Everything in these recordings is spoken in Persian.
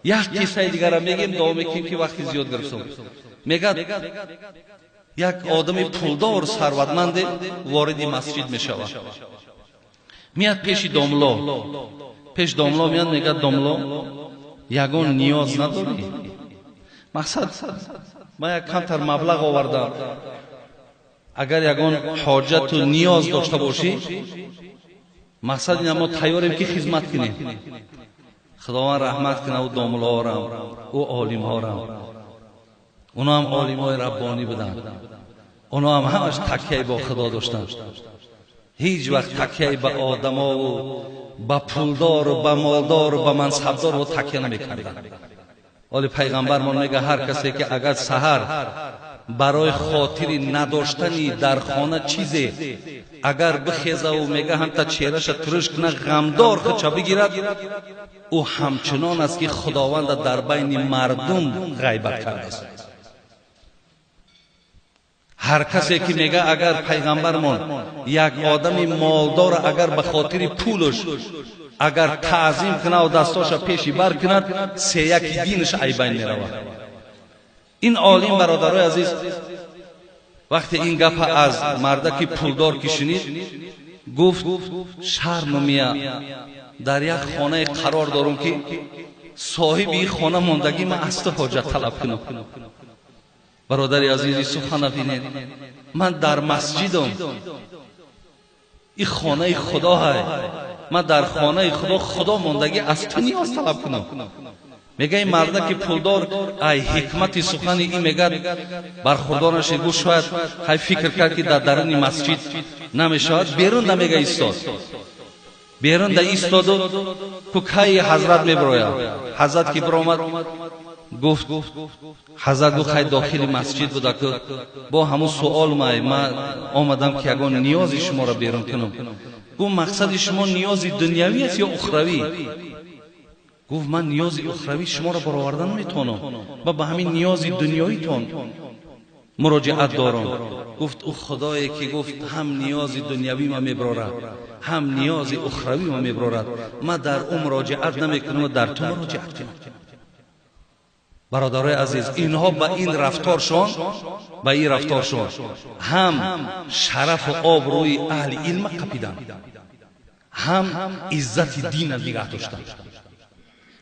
یک قصه دیگر را میگیم دوام میکنیم که وقتی زیاد گرفتم. میگه یک آدم پولدار ثروتمند وارد مسجد میشود، میاد پیش داملا میاد میگه داملا یگان نیاز نداری؟ مقصد من یک کمتر مبلغ آوردم، اگر یگان حاجت و نیاز داشته باشی مقصد این ما تیاریم که خدمت کنیم. خداوند رحمت کنه او داملا ها را او عالم ها را، اونا هم عالم های ربانی بدن، اونا هم همش تکیه با خدا داشتن، هیچ وقت تکیه به آدم ها و به پولدار و به مالدار و به منصبدار و تکیه نمیکردن. ولی پیغمبر ما میگه هر کسی که اگر سحر برای خاطر نداشتنی در خانه چیزی اگر بخیزه و میگه هم تا چهرش ترش کنه غمدار خودشو بگیرد، او همچنان است که خداوند در بین مردم غیبت کرده است. هر کسی که میگه اگر پیغمبرمون یک آدم مالدار اگر به خاطر پولش اگر تعظیم کنه و دستاشو پیشی بر کند سه یک دینش ای بین میرود. این عالم برادرای عزیز وقتی این گپ از مردکی پولدار که شنید گفت شرم میاد در یک خانه قرار دارم که صاحب این خانه ماندگی من است حاجت طلب کنم. برادر عزیزی سخن بینید، من در مسجدم، این خانه خدا ہے، من در خانه خدا ماندگی از تو نیاز طلب کنم. میگه این مرده که پولدار ای حکمت سخن این میگه برخوردارش گوش شاید های فکر کرد که در درون مسجد نمیشود، بیرون نمیگه ایستاد، بیرون در ایستاد و کوکای حضرت میبراید. حضرت که برآمد گفت حضرت گفت خیلی داخل مسجد بود که با همون سوال من آمدم که یگان نیاز شما را بیرون کنم. گفت مقصد شما نیاز دنیوی است یا اخروی؟ گفت من نیاز اخروی شما را برآوردن میتونم و به همین نیاز دنیایی تون مراجعت دارم. گفت او خدایی که گفت هم نیاز دنیوی ما میبرارد هم نیاز اخروی ما میبرارد، من در اون مراجعت نمیکنم و در تو مراجعت کنم. برادرای عزیز اینها به این رفتارشون هم شرف و آبروی اهل علم قپیدن، هم عزت دین نگه داشتن.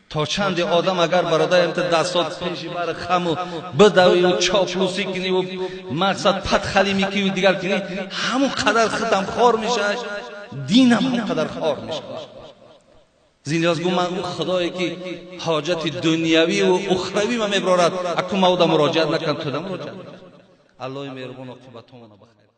تا چند آدم اگر برادر امت دستات پیش بر خم و بدوی و چاپلوسی کنی و مقصد پدخلی میکنی و دیگر کنی، همون قدر خدم خار میشه، دین هم قدر خار میشه. زینیاز گو من او خدایی که حاجت دنیوی و اخروی ما میبرارد اکو مودا مراجعت نکن تو دا مراجعت. الله مهربان عاقبتمون بخیر.